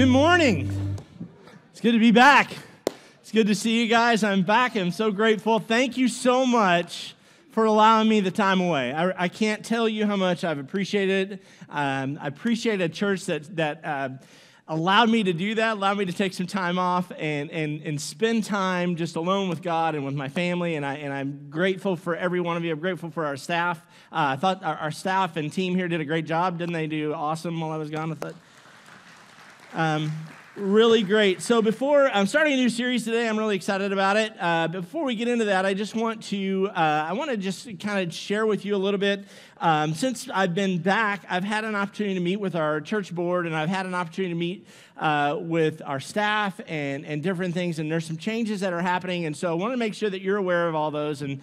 Good morning. It's good to be back. It's good to see you guys. I'm back. I'm so grateful. Thank you so much for allowing me the time away. I can't tell you how much I've appreciated it. I appreciate a church that allowed me to do that, allowed me to take some time off and spend time just alone with God and with my family. And I'm grateful for every one of you. I'm grateful for our staff. I thought our staff and team here did a great job. Didn't they do awesome while I was gone? I thought. Really great. So before I'm starting a new series today, I'm really excited about it. Before we get into that, I just want to just kind of share with you a little bit. Since I've been back, I've had an opportunity to meet with our church board, and I've had an opportunity to meet with our staff and different things. And there's some changes that are happening, and so I want to make sure that you're aware of all those. And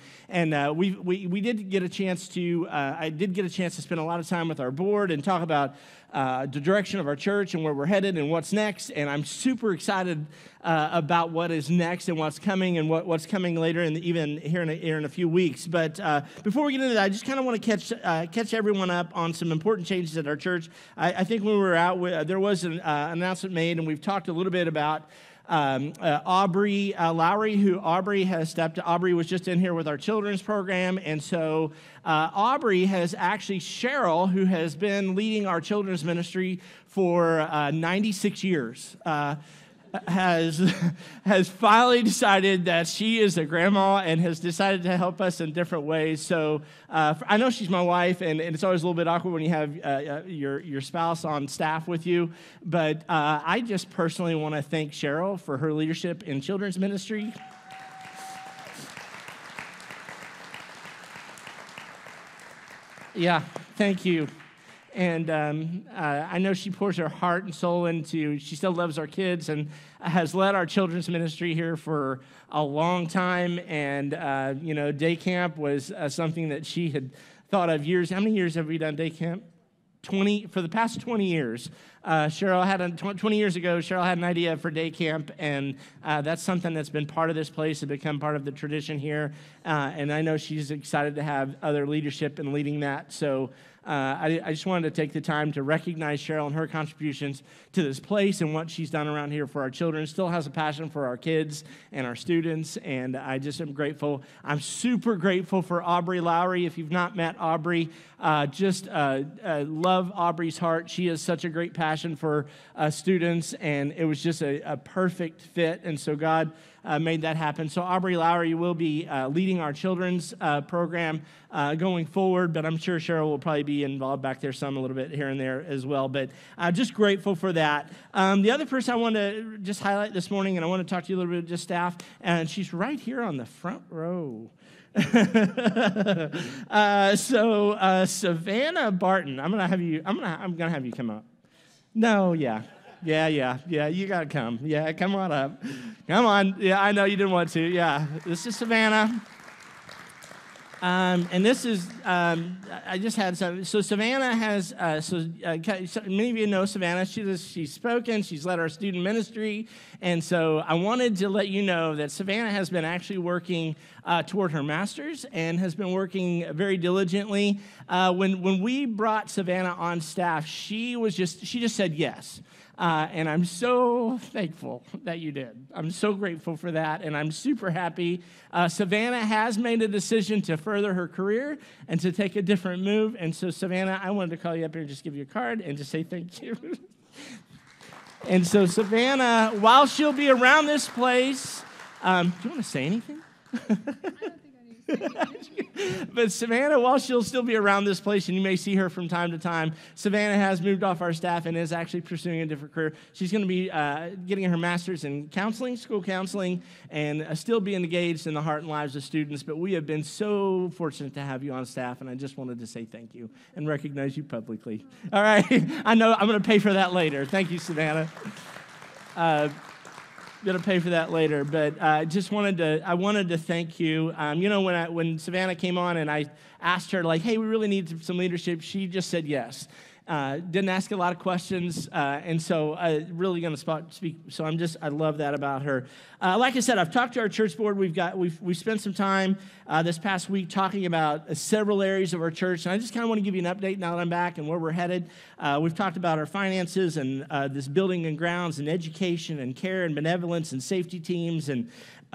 we did get a chance to. I did get a chance to spend a lot of time with our board and talk about the direction of our church and where we're headed and what's next. And I'm super excited about what is next and what's coming and what's coming later, and even here in a few weeks. But before we get into that, I just kind of want to catch everyone up on some important changes at our church. I think when we were out, there was an announcement made, and we've talked a little bit about Aubrey Lowry, Aubrey was just in here with our children's program, and so Aubrey has actually, Cheryl, who has been leading our children's ministry for 96 years, has finally decided that she is a grandma and has decided to help us in different ways. So I know she's my wife, and it's always a little bit awkward when you have your spouse on staff with you. But I just personally want to thank Cheryl for her leadership in children's ministry. Yeah, thank you. And I know she pours her heart and soul into, she still loves our kids and has led our children's ministry here for a long time. And, day camp was something that she had thought of years. How many years have we done day camp? 20, for the past 20 years. 20 years ago, Cheryl had an idea for day camp, and that's something that's been part of this place and become part of the tradition here. And I know she's excited to have other leadership in leading that. So I just wanted to take the time to recognize Cheryl and her contributions to this place and what she's done around here for our children. Still has a passion for our kids and our students, and I just am grateful. I'm super grateful for Aubrey Lowry. If you've not met Aubrey, love Aubrey's heart. She has such a great passion for students, and it was just a perfect fit, and so God made that happen. So Aubrey Lowry will be leading our children's program going forward, but I'm sure Cheryl will probably be involved back there a little bit here and there as well. But just grateful for that. The other person I want to just highlight this morning, and I want to talk to you a little bit just staff, and she's right here on the front row. Savannah Barton, I'm gonna have you come up. No, yeah, you gotta come. Yeah, come on up. Come on. Yeah, I know you didn't want to. Yeah, this is Savannah. And this is, I just had some, so Savannah has, many of you know Savannah, she's spoken, she's led our student ministry, and so I wanted to let you know that Savannah has been actually working toward her master's and has been working very diligently. When we brought Savannah on staff, she just said yes. And I'm so thankful that you did. I'm so grateful for that, and I'm super happy. Savannah has made a decision to further her career and to take a different move, and so Savannah, I wanted to call you up here and just give you a card and just say thank you. And so Savannah, while she'll be around this place, do you want to say anything? I don't think I need to say anything. But Savannah, while she'll still be around this place, and you may see her from time to time, Savannah has moved off our staff and is actually pursuing a different career. She's going to be getting her master's in counseling, school counseling, and still being engaged in the heart and lives of students. But we have been so fortunate to have you on staff, and I just wanted to say thank you and recognize you publicly. All right, I know I'm going to pay for that later. Thank you, Savannah. Going to pay for that later, but I wanted to thank you. When Savannah came on and I asked her, like, hey, we really need some leadership, she just said yes. Didn't ask a lot of questions, and so really going to speak. So I love that about her. Like I said, I've talked to our church board. We've spent some time this past week talking about several areas of our church, and I just kind of want to give you an update now that I'm back and where we're headed. We've talked about our finances and this building and grounds and education and care and benevolence and safety teams and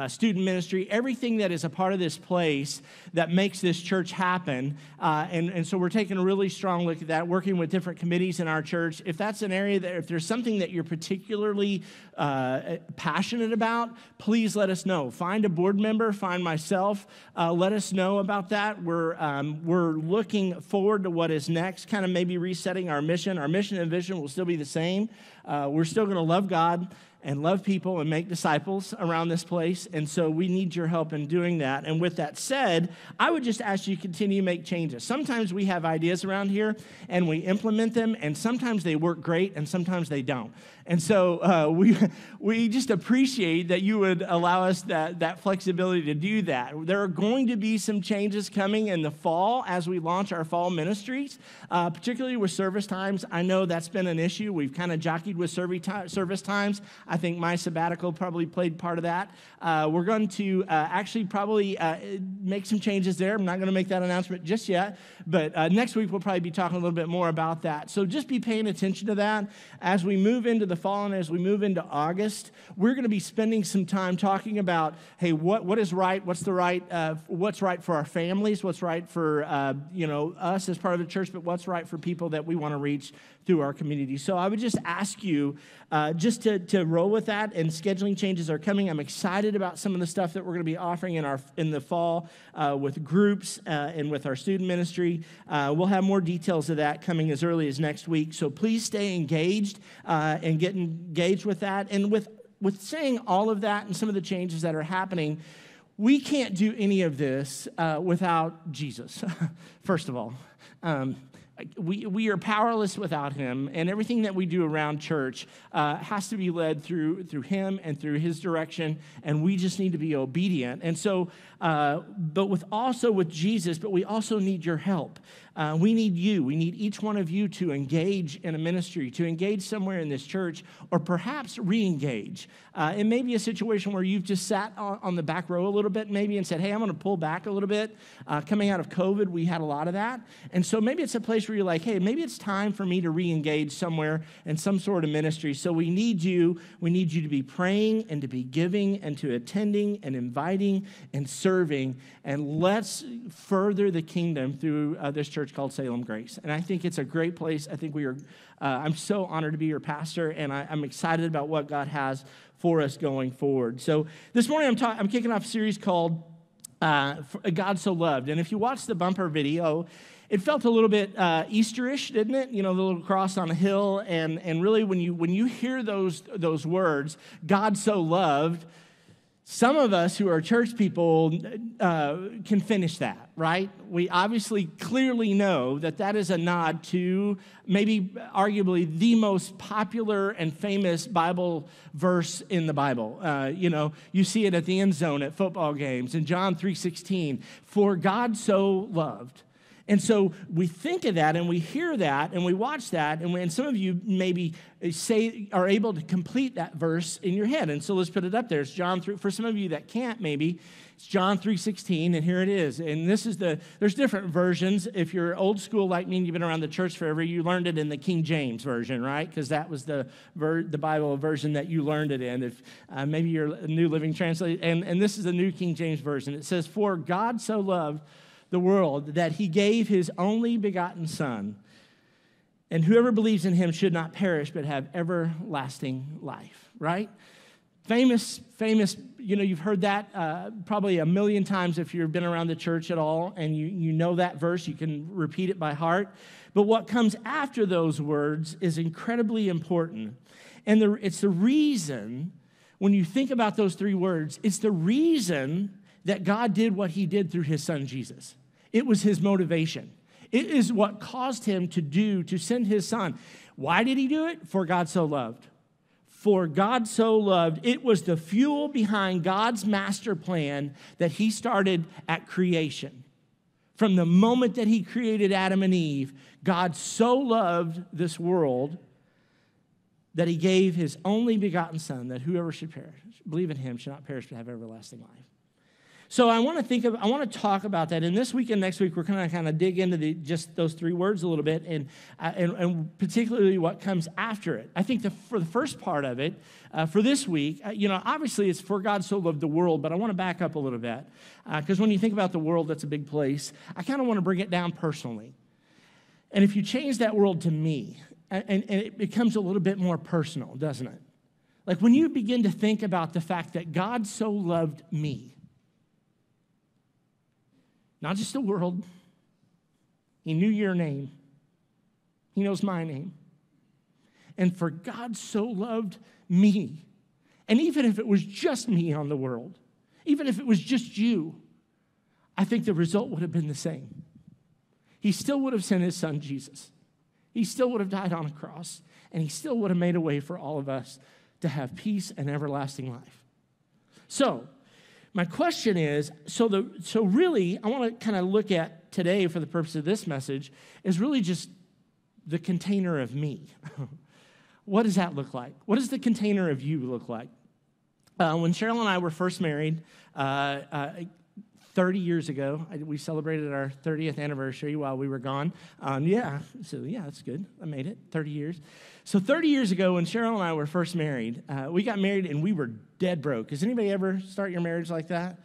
student ministry, everything that is a part of this place that makes this church happen. And so we're taking a really strong look at that, working with different committees in our church. If that's an area that, if there's something that you're particularly passionate about, please let us know. Find a board member, find myself, let us know about that. We're looking forward to what is next, kind of maybe resetting our mission. Our mission and vision will still be the same. We're still going to love God and love people and make disciples around this place. And so we need your help in doing that. And with that said, I would just ask you to continue to make changes. Sometimes we have ideas around here and we implement them, and sometimes they work great and sometimes they don't. And so we just appreciate that you would allow us that flexibility to do that. There are going to be some changes coming in the fall as we launch our fall ministries, particularly with service times. I know that's been an issue. We've kind of jockeyed with service times. I think my sabbatical probably played part of that. We're going to actually probably make some changes there. I'm not going to make that announcement just yet, but next week we'll probably be talking a little bit more about that. So just be paying attention to that. As we move into the fall and as we move into August, we're going to be spending some time talking about, hey, what is right? What's right for our families? What's right for us as part of the church? But what's right for people that we want to reach through our community? So I would just ask you just to roll with that, and scheduling changes are coming. I'm excited about some of the stuff that we're going to be offering in the fall with groups and with our student ministry. We'll have more details of that coming as early as next week. So please stay engaged and get engaged with that. And with saying all of that and some of the changes that are happening, we can't do any of this without Jesus, first of all. We are powerless without him, and everything that we do around church has to be led through him and through his direction, and we just need to be obedient. And so, but with Jesus, but we also need your help. We need you. We need each one of you to engage in a ministry, to engage somewhere in this church, or perhaps re-engage. It may be a situation where you've just sat on the back row a little bit maybe and said, hey, I'm going to pull back a little bit. Coming out of COVID, we had a lot of that. And so maybe it's a place where you're like, hey, maybe it's time for me to re-engage somewhere in some sort of ministry. So we need you. We need you to be praying and to be giving and to attending and inviting and serving. And let's further the kingdom through this church called Salem Grace. And I think it's a great place. I think I'm so honored to be your pastor, and I'm excited about what God has for us going forward. So this morning I'm kicking off a series called God So Loved. And if you watch the bumper video, it felt a little bit Easterish, didn't it? You know, the little cross on a hill. And really when you hear those words, God so loved, some of us who are church people can finish that, right? We obviously clearly know that is a nod to maybe arguably the most popular and famous Bible verse in the Bible. You see it at the end zone at football games in John 3:16, for God so loved. And so we think of that and we hear that and we watch that, and some of you maybe are able to complete that verse in your head. And so let's put it up there. It's John 3. For some of you that can't, maybe it's John 3:16, and here it is. And there's different versions. If you're old school like me and you've been around the church forever, you learned it in the King James version, right? Because that was the Bible version that you learned it in. If maybe you're a New Living Translation, and this is the New King James version. It says, "For God so loved the world that he gave his only begotten Son, and whoever believes in him should not perish but have everlasting life," right? Famous, you've heard that probably a million times if you've been around the church at all, and you know that verse, you can repeat it by heart. But what comes after those words is incredibly important. And it's the reason, when you think about those three words, it's the reason that God did what he did through his Son, Jesus. It was his motivation. It is what caused him to send his Son. Why did he do it? For God so loved. For God so loved. It was the fuel behind God's master plan that he started at creation. From the moment that he created Adam and Eve, God so loved this world that he gave his only begotten Son, that whoever should perish, believe in him, should not perish but have everlasting life. So I want to talk about that. And this week and next week, we're going to kind of dig into just those three words a little bit, and particularly what comes after it. I think for the first part of it, for this week, obviously it's for God so loved the world, but I want to back up a little bit. Because when you think about the world, that's a big place. I kind of want to bring it down personally. And if you change that world to me, and it becomes a little bit more personal, doesn't it? Like when you begin to think about the fact that God so loved me, not just the world. He knew your name. He knows my name. And for God so loved me, and even if it was just me on the world, even if it was just you, I think the result would have been the same. He still would have sent his son, Jesus. He still would have died on a cross, and he still would have made a way for all of us to have peace and everlasting life. So, my question is, so really, I want to kind of look at today, for the purpose of this message, is really just the container of me. What does that look like? What does the container of you look like? When Cheryl and I were first married, 30 years ago, we celebrated our 30th anniversary while we were gone. That's good. I made it, 30 years. So 30 years ago, when Cheryl and I were first married, we got married and we were dead broke. Does anybody ever start your marriage like that?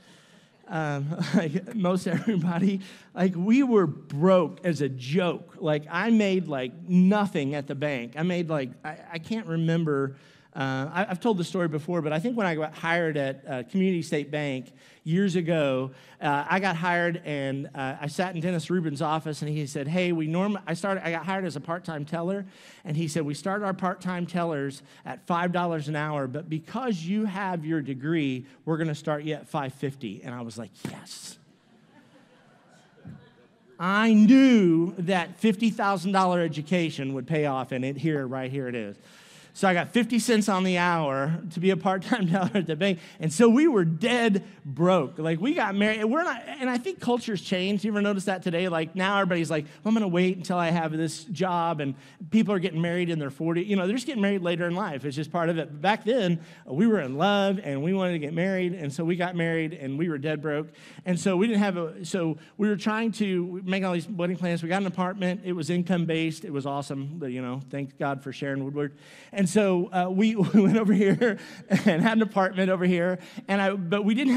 Like most everybody. Like we were broke as a joke. Like I made like nothing at the bank. I made like, I can't remember. I've told the story before, but I think when I got hired at Community State Bank years ago, I got hired and I sat in Dennis Rubin's office and he said, "Hey, I got hired as a part-time teller, and he said we start our part-time tellers at $5 an hour, but because you have your degree, we're going to start you at $5.50." And I was like, yes. I knew that $50,000 education would pay off, and right here it is. So I got 50 cents on the hour to be a part-time teller at the bank. And so we were dead broke. Like we got married. And I think culture's changed. You ever notice that today? Like now everybody's like, well, I'm going to wait until I have this job. And people are getting married in their 40s. They're just getting married later in life. It's just part of it. But back then, we were in love and we wanted to get married. And so we got married and we were dead broke. And so we were trying to make all these wedding plans. We got an apartment. It was income-based. It was awesome. Thank God for Sharon Woodward. And so we went over here and had an apartment over here, but we didn't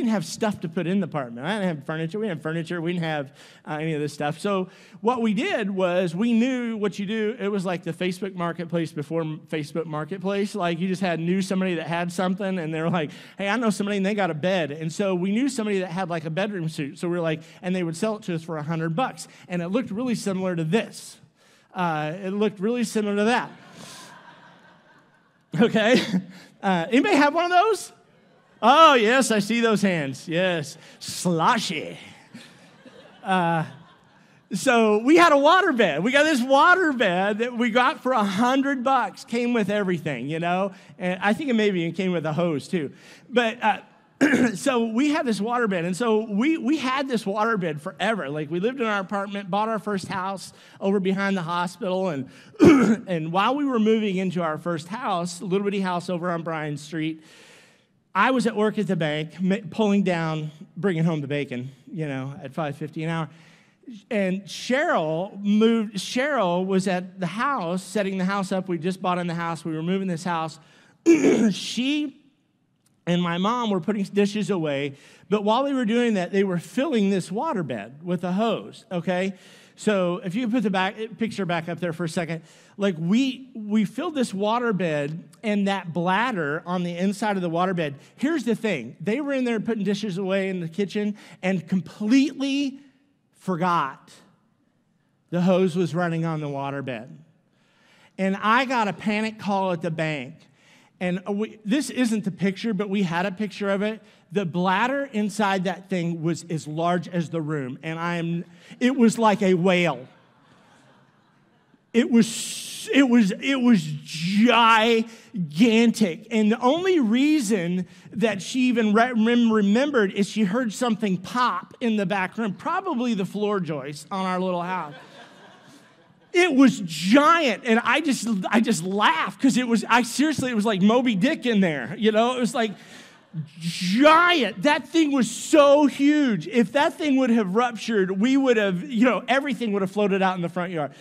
have stuff to put in the apartment. I didn't have furniture. We didn't have furniture. We didn't have any of this stuff. So what we did was we knew what you do. It was like the Facebook Marketplace before Facebook Marketplace. Like you just knew somebody that had something, and they were like, "Hey, I know somebody, and they got a bed." And so we knew somebody that had like a bedroom suite. So we were like, and they would sell it to us for $100, and it looked really similar to this. It looked really similar to that. Okay. Anybody have one of those? Oh, yes, I see those hands. Yes. Sloshy. So we had a waterbed. We got this waterbed that we got for $100. Came with everything, And I think it maybe even came with a hose, too. But so we had this waterbed, and so we had this waterbed forever. Like we lived in our apartment, bought our first house over behind the hospital, and and while we were moving into our first house, a little bitty house over on Bryan Street, I was at work at the bank, pulling down, bringing home the bacon, at $5.50 an hour. And Cheryl was at the house, setting the house up. We just bought in the house. We were moving this house. She and my mom were putting dishes away, but while they were doing that, they were filling this waterbed with a hose, okay? So if you put the picture back up there for a second, like we filled this waterbed, and that bladder on the inside of the waterbed, here's the thing. They were in there putting dishes away in the kitchen and completely forgot the hose was running on the waterbed. And I got a panic call at the bank. And this isn't the picture, but we had a picture of it. The bladder inside that thing was as large as the room, and it was like a whale. It was gigantic. And the only reason that she even remembered is she heard something pop in the back room, probably the floor joist on our little house. It was giant, and I just laughed because it was like Moby Dick in there, It was like giant. That thing was so huge. If that thing would have ruptured, we would have, everything would have floated out in the front yard.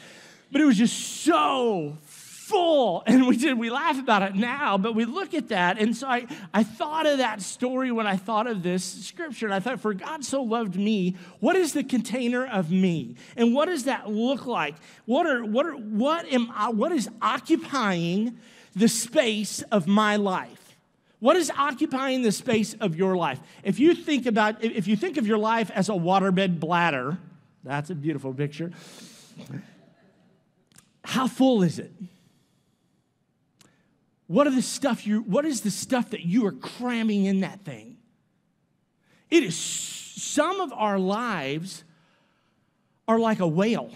But it was just so full, and we laugh about it now, but we look at that, and so I thought of that story when I thought of this scripture, and I thought, for God so loved me, what is the container of me? And what does that look like? What is occupying the space of my life? What is occupying the space of your life? If you think of your life as a waterbed bladder, that's a beautiful picture. How full is it? What is the stuff that you are cramming in that thing? It is, some of our lives are like a whale.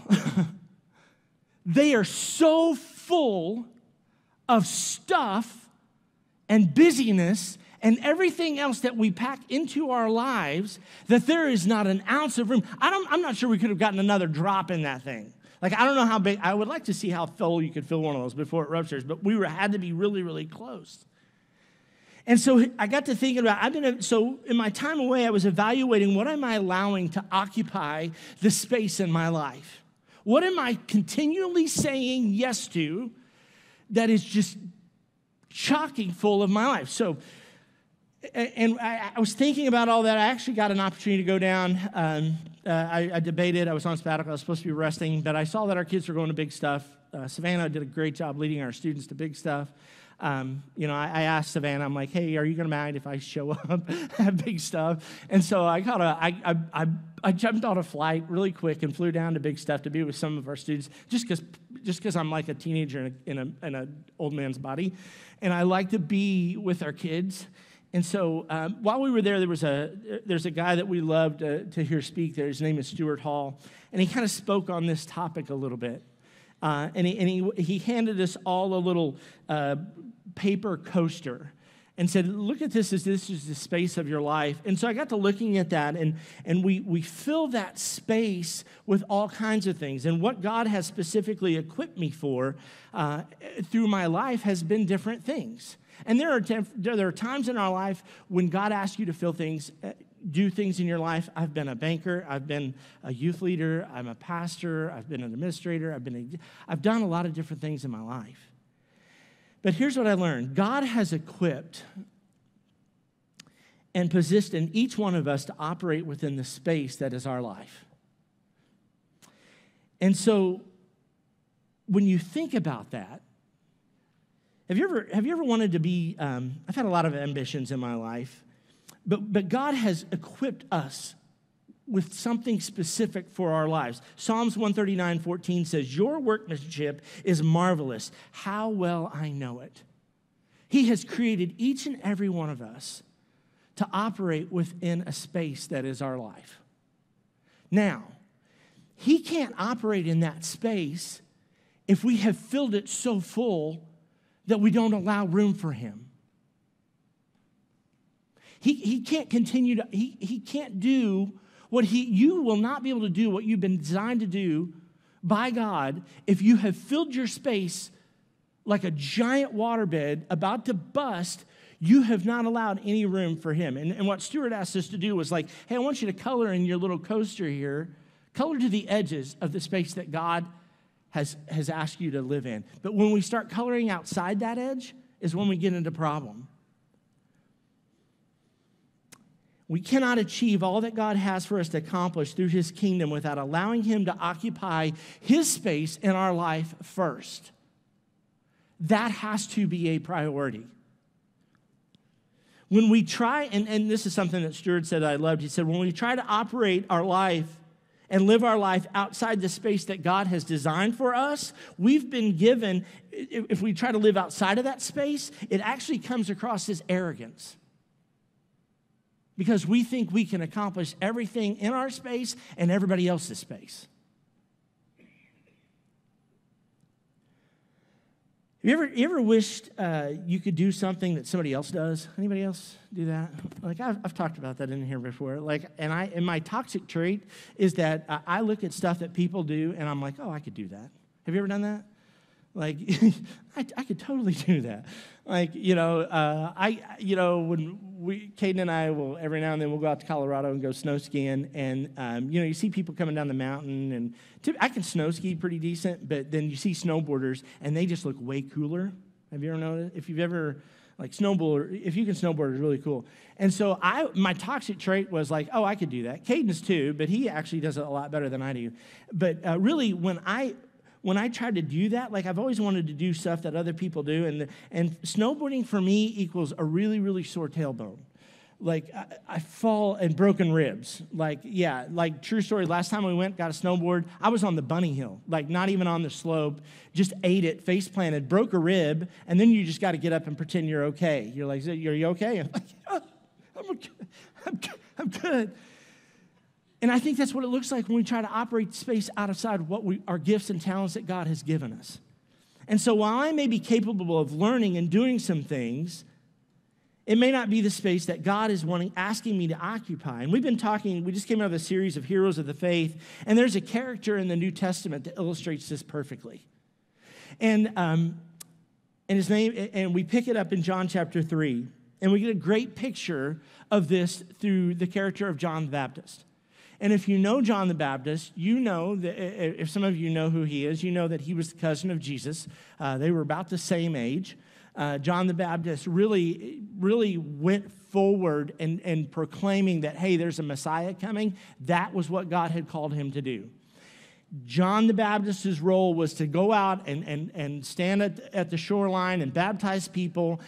They are so full of stuff and busyness and everything else that we pack into our lives that there is not an ounce of room. I'm not sure we could have gotten another drop in that thing. Like, I don't know how big. I would like to see how full you could fill one of those before it ruptures, but we had to be really, really close. And so I got to thinking about, so in my time away, I was evaluating, what am I allowing to occupy the space in my life? What am I continually saying yes to that is just chock full of my life? So, and I was thinking about all that. I actually got an opportunity to go down. I debated. I was on sabbatical. I was supposed to be resting, but I saw that our kids were going to big stuff. Savannah did a great job leading our students to big stuff. I asked Savannah, I'm like, hey, are you going to mind if I show up at big stuff? And so I jumped on a flight really quick and flew down to big stuff to be with some of our students, just because I'm like a teenager in an old man's body, and I like to be with our kids. And so while we were there, there's a guy that we loved to hear speak there. His name is Stuart Hall, and he kind of spoke on this topic a little bit. And he handed us all a little paper coaster and said, look at this as this is the space of your life. And so I got to looking at that, and we fill that space with all kinds of things. And what God has specifically equipped me for through my life has been different things. And there are times in our life when God asks you to fill things, do things in your life. I've been a banker. I've been a youth leader. I'm a pastor. I've been an administrator. I've done a lot of different things in my life. But here's what I learned. God has equipped and positioned each one of us to operate within the space that is our life. And so when you think about that, have you ever wanted to be, I've had a lot of ambitions in my life, but God has equipped us with something specific for our lives. Psalms 139:14 says, your workmanship is marvelous. How well I know it. He has created each and every one of us to operate within a space that is our life. Now, he can't operate in that space if we have filled it so full that we don't allow room for him. He can't continue to, he can't do you will not be able to do what you've been designed to do by God if you have filled your space like a giant waterbed about to bust. You have not allowed any room for him. And what Stuart asked us to do was like, hey, I want you to color in your little coaster here, color to the edges of the space that God has asked you to live in. But when we start coloring outside that edge is when we get into problem. We cannot achieve all that God has for us to accomplish through his kingdom without allowing him to occupy his space in our life first. That has to be a priority. When we try, and this is something that Stuart said I loved, he said, when we try to operate our life and live our life outside the space that God has designed for us, we've been given, if we try to live outside of that space, it actually comes across as arrogance. Because we think we can accomplish everything in our space and everybody else's space. You ever wished you could do something that somebody else does? Anybody else do that? Like I've talked about that in here before. Like, and my toxic trait is that I look at stuff that people do, and I'm like, oh, I could do that. Have you ever done that? Like, I could totally do that. Like, when Caden and I will, every now and then we'll go out to Colorado and go snow skiing, and, you see people coming down the mountain, and I can snow ski pretty decent, but then you see snowboarders, and they just look way cooler. Have you ever noticed? If you've ever, like, if you can snowboard, it's really cool. And so my toxic trait was like, oh, I could do that. Caden's too, but he actually does it a lot better than I do. But really, when I tried to do that, like I've always wanted to do stuff that other people do, and snowboarding for me equals a really, really sore tailbone. Like I fall and broken ribs. Like true story. Last time we went, got a snowboard, I was on the bunny hill, like not even on the slope, just ate it, face planted, broke a rib, and then you just got to get up and pretend you're okay. You're like, are you okay? I'm like, oh, I'm good. And I think that's what it looks like when we try to operate space outside of our gifts and talents that God has given us. And so while I may be capable of learning and doing some things, it may not be the space that God is asking me to occupy. And we just came out of a series of heroes of the faith, and there's a character in the New Testament that illustrates this perfectly. And his name, and we pick it up in John chapter 3, and we get a great picture of this through the character of John the Baptist. And if you know John the Baptist, you know that if some of you know who he is, you know that he was the cousin of Jesus. They were about the same age. John the Baptist really, really went forward and proclaiming that, hey, there's a Messiah coming. That was what God had called him to do. John the Baptist's role was to go out and stand at the shoreline and baptize people.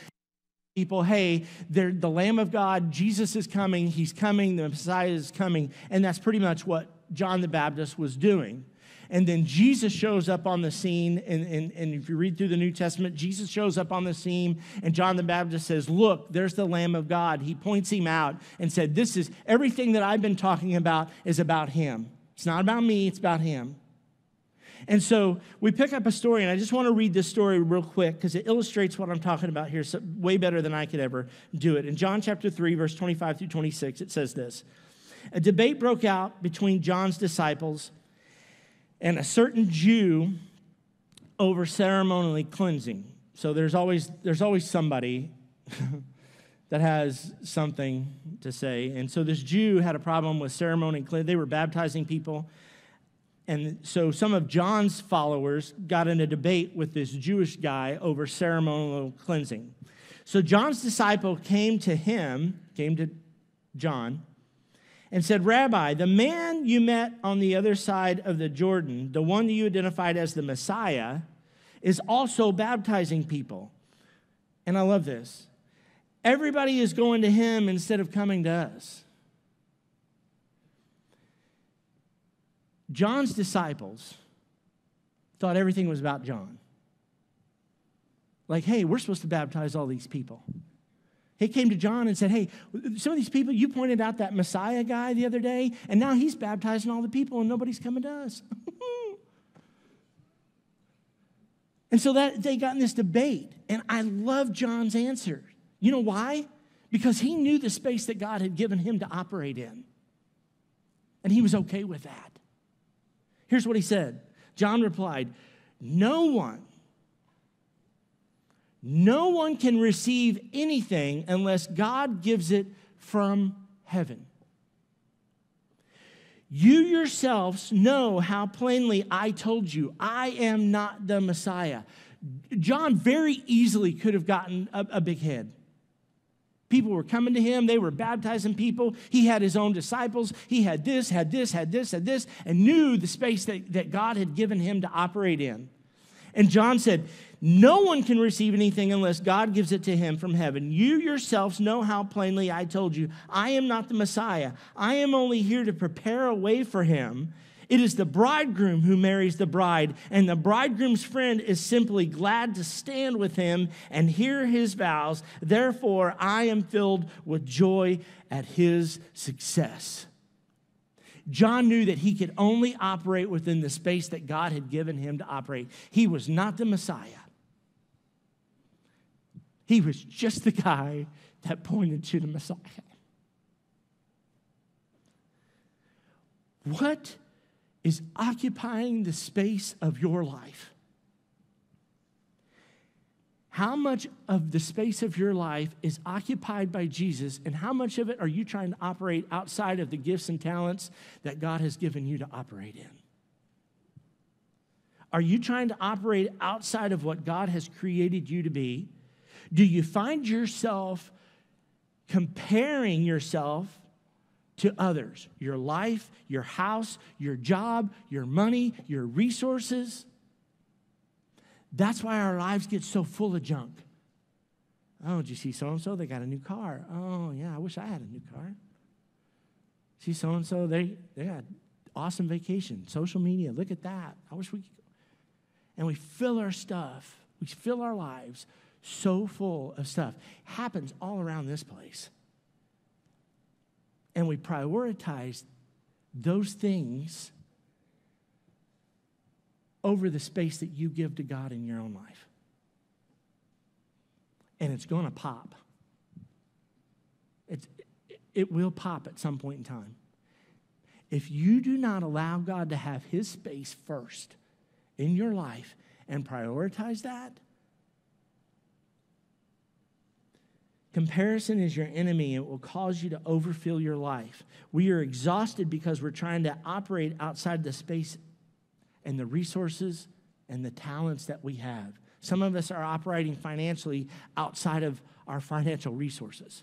Hey, the Lamb of God, Jesus is coming, he's coming, the Messiah is coming, and that's pretty much what John the Baptist was doing. And then Jesus shows up on the scene, and if you read through the New Testament, Jesus shows up on the scene, and John the Baptist says, look, there's the Lamb of God. He points him out and said, this is everything that I've been talking about is about him. It's not about me, it's about him. And so we pick up a story, and I just want to read this story real quick because it illustrates what I'm talking about here way better than I could ever do it. In John chapter 3, verse 25 through 26, it says this. A debate broke out between John's disciples and a certain Jew over ceremonially cleansing. So there's always somebody that has something to say. And so this Jew had a problem with ceremony cleansing. They were baptizing people. And so some of John's followers got in a debate with this Jewish guy over ceremonial cleansing. So John's disciple came to John, and said, Rabbi, the man you met on the other side of the Jordan, the one that you identified as the Messiah, is also baptizing people. And I love this. Everybody is going to him instead of coming to us. John's disciples thought everything was about John. Like, hey, we're supposed to baptize all these people. He came to John and said, hey, some of these people, you pointed out that Messiah guy the other day, and now he's baptizing all the people, and nobody's coming to us. And so that they got in this debate, and I love John's answer. You know why? Because he knew the space that God had given him to operate in, and he was okay with that. Here's what he said. John replied, no one can receive anything unless God gives it from heaven. You yourselves know how plainly I told you, I am not the Messiah. John very easily could have gotten a big head. People were coming to him. They were baptizing people. He had his own disciples. He had this, and knew the space that God had given him to operate in. And John said, no one can receive anything unless God gives it to him from heaven. You yourselves know how plainly I told you, I am not the Messiah. I am only here to prepare a way for him. It is the bridegroom who marries the bride, and the bridegroom's friend is simply glad to stand with him and hear his vows. Therefore, I am filled with joy at his success. John knew that he could only operate within the space that God had given him to operate. He was not the Messiah. He was just the guy that pointed to the Messiah. What is occupying the space of your life? How much of the space of your life is occupied by Jesus, and how much of it are you trying to operate outside of the gifts and talents that God has given you to operate in? Are you trying to operate outside of what God has created you to be? Do you find yourself comparing yourself to others? Your life, your house, your job, your money, your resources? That's why our lives get so full of junk. Oh, did you see so-and-so? They got a new car. Oh, yeah, I wish I had a new car. See so-and-so? They got awesome vacation. Social media, look at that. I wish we could go. And we fill our stuff. We fill our lives so full of stuff. Happens all around this place. And we prioritize those things over the space that you give to God in your own life. And it's going to pop. It will pop at some point in time. If you do not allow God to have his space first in your life and prioritize that, comparison is your enemy. It will cause you to overfill your life. We are exhausted because we're trying to operate outside the space and the resources and the talents that we have. Some of us are operating financially outside of our financial resources.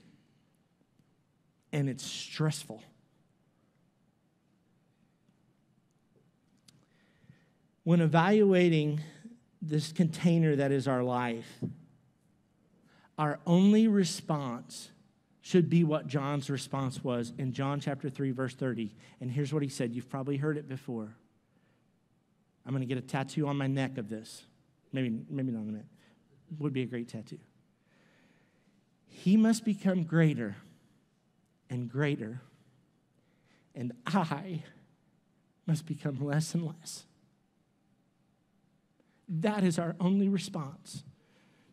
And it's stressful. When evaluating this container that is our life, our only response should be what John's response was in John chapter 3, verse 30. And here's what he said. You've probably heard it before. I'm going to get a tattoo on my neck of this. Maybe not on the neck. Would be a great tattoo. He must become greater and greater, and I must become less and less. That is our only response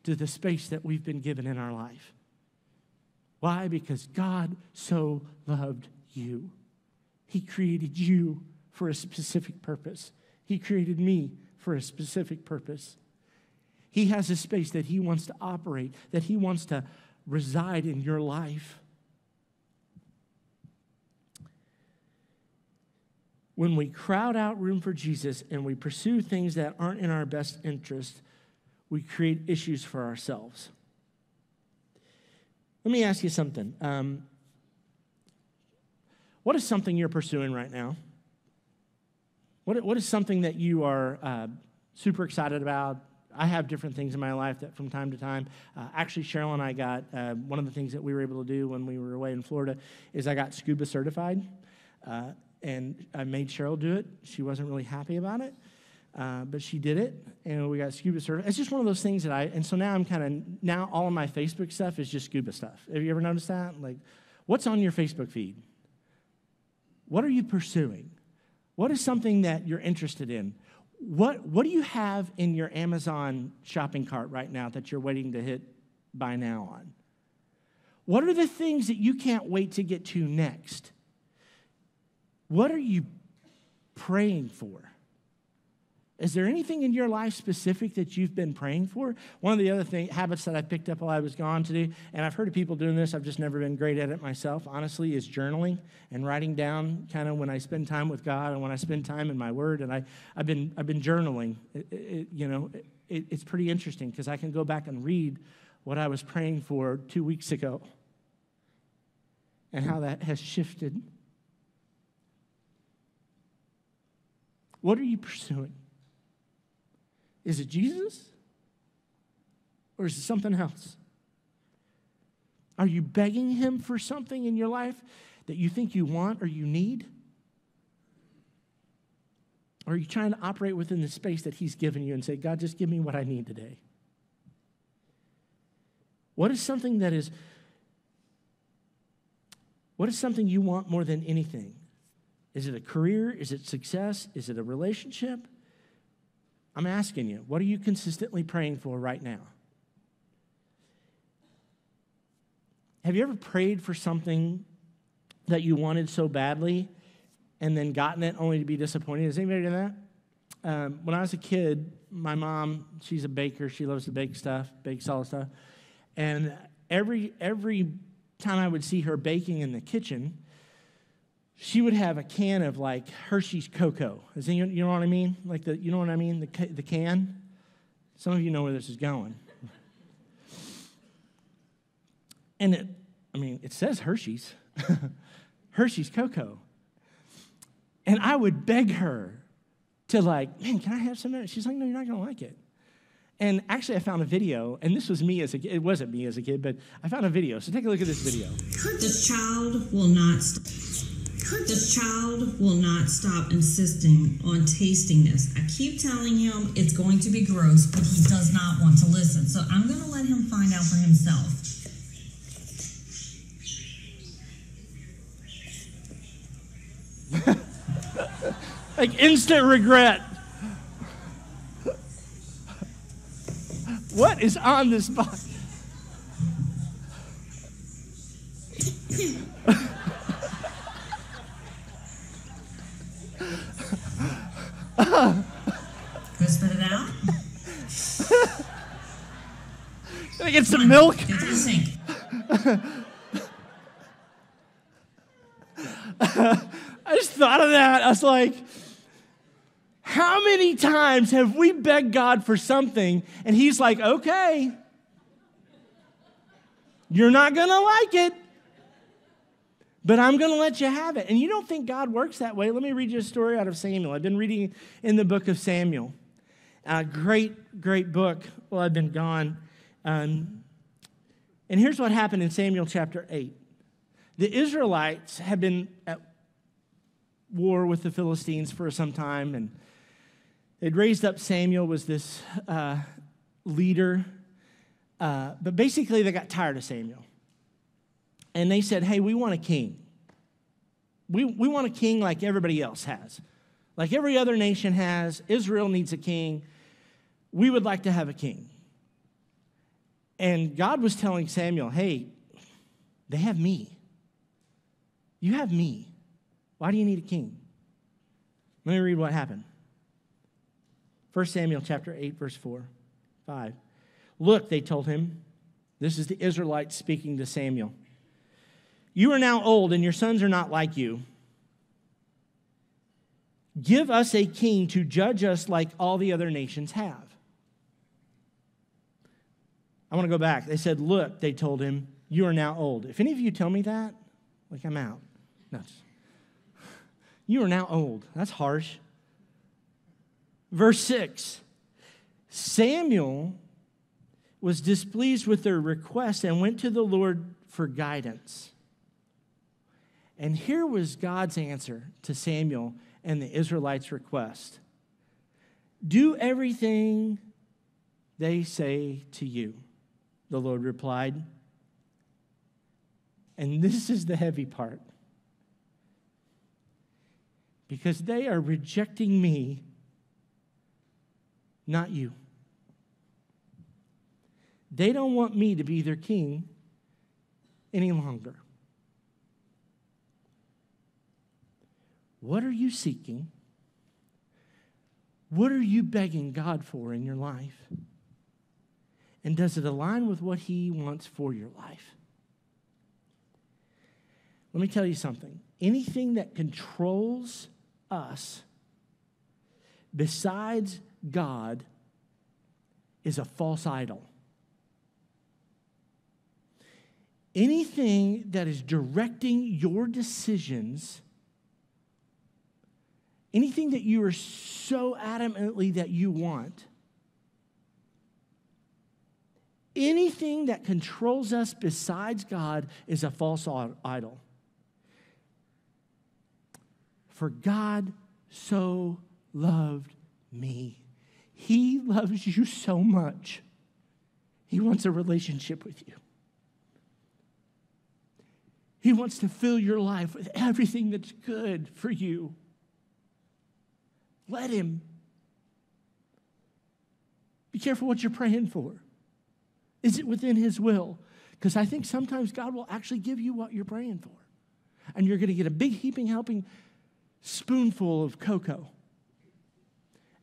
to the space that we've been given in our life. Why? Because God so loved you. He created you for a specific purpose. He created me for a specific purpose. He has a space that he wants to operate, that he wants to reside in your life. When we crowd out room for Jesus and we pursue things that aren't in our best interest, we create issues for ourselves. Let me ask you something. What is something you're pursuing right now? What is something that you are super excited about? I have different things in my life that from time to time, actually Cheryl and I got, one of the things that we were able to do when we were away in Florida is I got scuba certified, and I made Cheryl do it. She wasn't really happy about it, but she did it, and we got scuba certified. It's just one of those things and so now now all of my Facebook stuff is just scuba stuff. Have you ever noticed that? Like, what's on your Facebook feed? What are you pursuing? What is something that you're interested in? What do you have in your Amazon shopping cart right now that you're waiting to hit buy now on? What are the things that you can't wait to get to next? What are you praying for? Is there anything in your life specific that you've been praying for? One of the other habits that I picked up while I was gone to do, and I've heard of people doing this, I've just never been great at it myself, honestly, is journaling and writing down kind of when I spend time with God and when I spend time in my Word. And I've been journaling. It's pretty interesting because I can go back and read what I was praying for 2 weeks ago and how that has shifted. What are you pursuing? Is it Jesus? Or is it something else? Are you begging him for something in your life that you think you want or you need? Or are you trying to operate within the space that he's given you and say, God, just give me what I need today? What is something you want more than anything? Is it a career? Is it success? Is it a relationship? I'm asking you, what are you consistently praying for right now? Have you ever prayed for something that you wanted so badly and then gotten it only to be disappointed? Has anybody done that? When I was a kid, my mom, she's a baker. She loves to bake solid stuff. And every time I would see her baking in the kitchen, she would have a can of like Hershey's cocoa. You know what I mean? You know what I mean? The can. Some of you know where this is going. And it says Hershey's. Hershey's cocoa. And I would beg her to man, can I have some of it? She's like, no, you're not going to like it. And actually, I found a video, and this was me as a kid. It wasn't me as a kid, but I found a video. So take a look at this video. This child will not stop insisting on tasting this. I keep telling him it's going to be gross, but he does not want to listen. So I'm going to let him find out for himself. Like instant regret. What is on this box? Go spit it out. Can I get some milk? Get to the sink. I just thought of that. I was like, how many times have we begged God for something and he's like, okay, you're not going to like it, but I'm going to let you have it. And you don't think God works that way. Let me read you a story out of Samuel. I've been reading in the book of Samuel. Great book. Well, I've been gone. And here's what happened in Samuel chapter 8. The Israelites had been at war with the Philistines for some time, and they'd raised up Samuel, was this leader. But basically, they got tired of Samuel. And they said, hey, we want a king. We want a king like everybody else has. Like every other nation has. Israel needs a king. We would like to have a king. And God was telling Samuel, hey, they have me. You have me. Why do you need a king? Let me read what happened. 1 Samuel chapter 8, verse 5. Look, they told him. This is the Israelites speaking to Samuel. You are now old, and your sons are not like you. Give us a king to judge us like all the other nations have. I want to go back. They said, look, they told him, you are now old. If any of you tell me that, I'm out. No. You are now old. That's harsh. Verse 6. Samuel was displeased with their request and went to the Lord for guidance. And here was God's answer to Samuel and the Israelites' request. Do everything they say to you, the Lord replied. And this is the heavy part. Because they are rejecting me, not you. They don't want me to be their king any longer. What are you seeking? What are you begging God for in your life? And does it align with what He wants for your life? Let me tell you something. Anything that controls us besides God is a false idol. Anything that is directing your decisions, anything that you are so adamantly that you want, anything that controls us besides God is a false idol. For God so loved me. He loves you so much. He wants a relationship with you. He wants to fill your life with everything that's good for you. Let Him. Be careful what you're praying for. Is it within His will? Because I think sometimes God will actually give you what you're praying for. And you're going to get a big heaping helping spoonful of cocoa.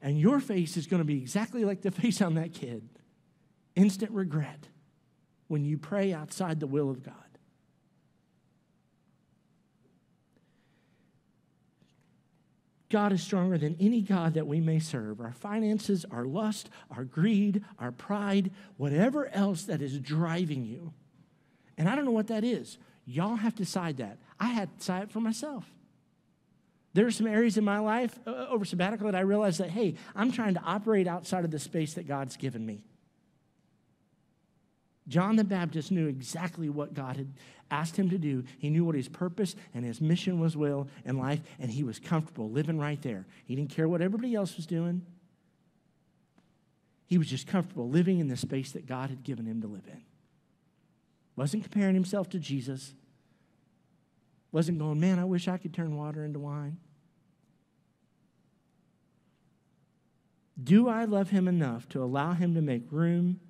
And your face is going to be exactly like the face on that kid. Instant regret when you pray outside the will of God. God is stronger than any God that we may serve. Our finances, our lust, our greed, our pride, whatever else that is driving you. And I don't know what that is. Y'all have to decide that. I had to decide it for myself. There are some areas in my life over sabbatical that I realized that, hey, I'm trying to operate outside of the space that God's given me. John the Baptist knew exactly what God had asked him to do. He knew what his purpose and his mission was in life, and he was comfortable living right there. He didn't care what everybody else was doing. He was just comfortable living in the space that God had given him to live in. Wasn't comparing himself to Jesus. Wasn't going, man, I wish I could turn water into wine. Do I love him enough to allow him to make room?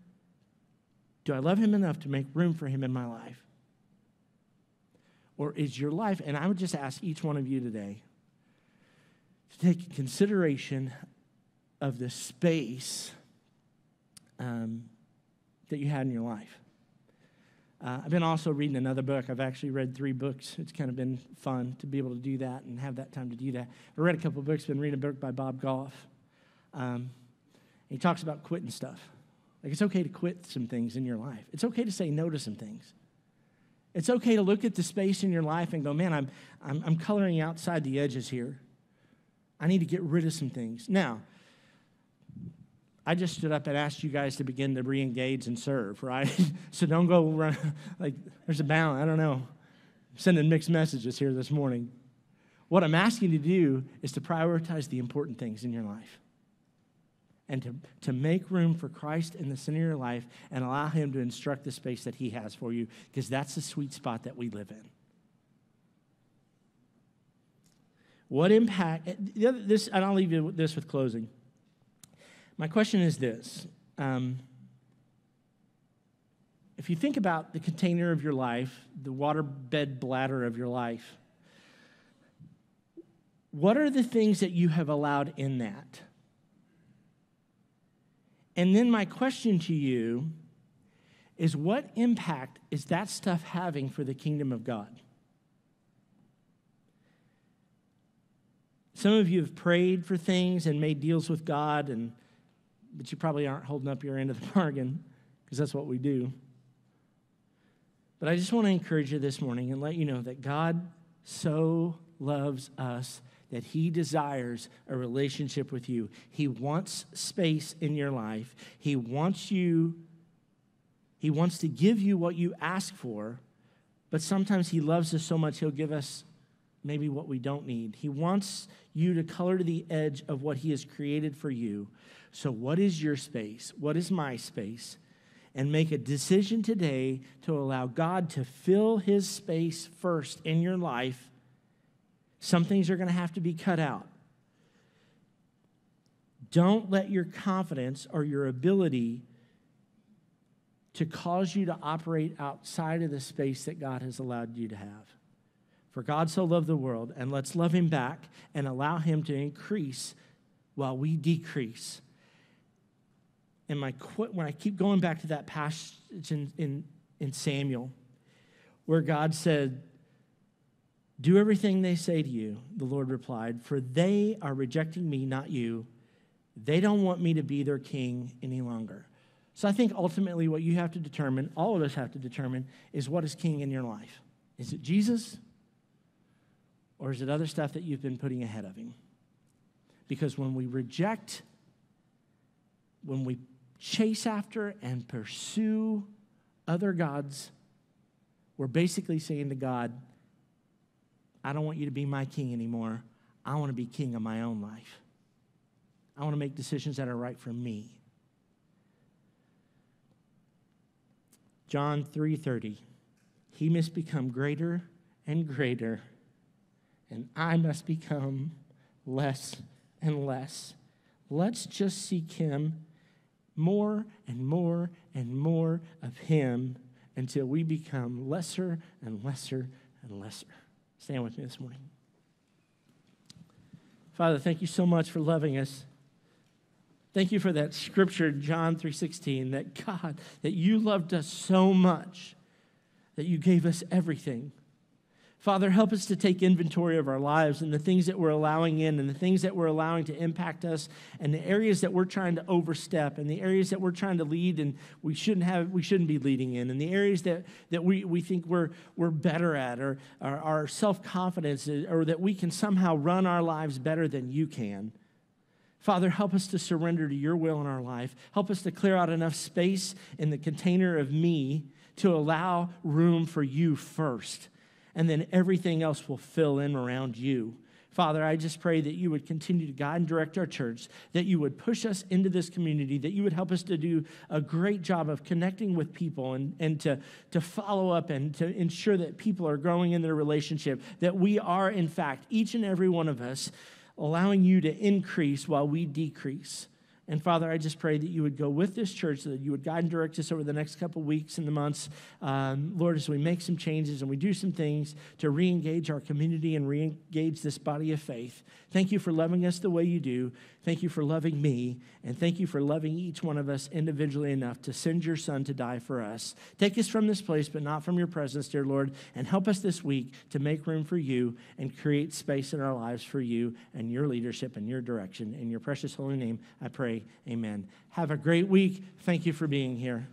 Do I love him enough to make room for him in my life? Or is your life, and I would just ask each one of you today to take consideration of the space that you had in your life. I've been also reading another book. I've actually read 3 books. It's kind of been fun to be able to do that and have that time to do that. I read a couple of books. Been reading a book by Bob Goff. He talks about quitting stuff. Like, it's okay to quit some things in your life. It's okay to say no to some things. It's okay to look at the space in your life and go, man, I'm coloring outside the edges here. I need to get rid of some things. Now, I just stood up and asked you guys to begin to re-engage and serve, right? So don't go run, like, there's a balance. I don't know. I'm sending mixed messages here this morning. What I'm asking you to do is to prioritize the important things in your life and to make room for Christ in the center of your life and allow him to instruct the space that he has for you, because that's the sweet spot that we live in. What impact, and I'll leave you with this with closing. My question is this. If you think about the container of your life, the waterbed bladder of your life, what are the things that you have allowed in that? And then my question to you is, what impact is that stuff having for the kingdom of God? Some of you have prayed for things and made deals with God, but you probably aren't holding up your end of the bargain, because that's what we do. But I just want to encourage you this morning and let you know that God so loves us that he desires a relationship with you. He wants space in your life. He wants to give you what you ask for, but sometimes he loves us so much he'll give us maybe what we don't need. He wants you to color to the edge of what he has created for you. So what is your space? What is my space? And make a decision today to allow God to fill his space first in your life. Some things are going to have to be cut out. Don't let your confidence or your ability to cause you to operate outside of the space that God has allowed you to have. For God so loved the world, and let's love him back and allow him to increase while we decrease. And when I keep going back to that passage in Samuel, where God said, do everything they say to you, the Lord replied, for they are rejecting me, not you. They don't want me to be their king any longer. So I think ultimately what you have to determine, all of us have to determine, is what is king in your life. Is it Jesus? Or is it other stuff that you've been putting ahead of him? Because when we reject, when we chase after and pursue other gods, we're basically saying to God, I don't want you to be my king anymore. I want to be king of my own life. I want to make decisions that are right for me. John 3:30, he must become greater and greater, and I must become less and less. Let's just seek him, more and more and more of him, until we become lesser and lesser and lesser. Stand with me this morning. Father, thank you so much for loving us. Thank you for that scripture, John 3:16, that God, that you loved us so much that you gave us everything. Father, help us to take inventory of our lives and the things that we're allowing in and the things that we're allowing to impact us and the areas that we're trying to overstep and the areas that we're trying to lead and we shouldn't be leading in and the areas that we think we're better at or our self-confidence or that we can somehow run our lives better than you can. Father, help us to surrender to your will in our life. Help us to clear out enough space in the container of me to allow room for you first. And then everything else will fill in around you. Father, I just pray that you would continue to guide and direct our church, that you would push us into this community, that you would help us to do a great job of connecting with people and to follow up and to ensure that people are growing in their relationship, that we are, in fact, each and every one of us, allowing you to increase while we decrease. And Father, I just pray that you would go with this church, that you would guide and direct us over the next couple weeks and the months. Lord, as we make some changes and we do some things to re-engage our community and re-engage this body of faith. Thank you for loving us the way you do. Thank you for loving me. And thank you for loving each one of us individually enough to send your son to die for us. Take us from this place, but not from your presence, dear Lord. And help us this week to make room for you and create space in our lives for you and your leadership and your direction. In your precious holy name, I pray. Amen. Have a great week. Thank you for being here.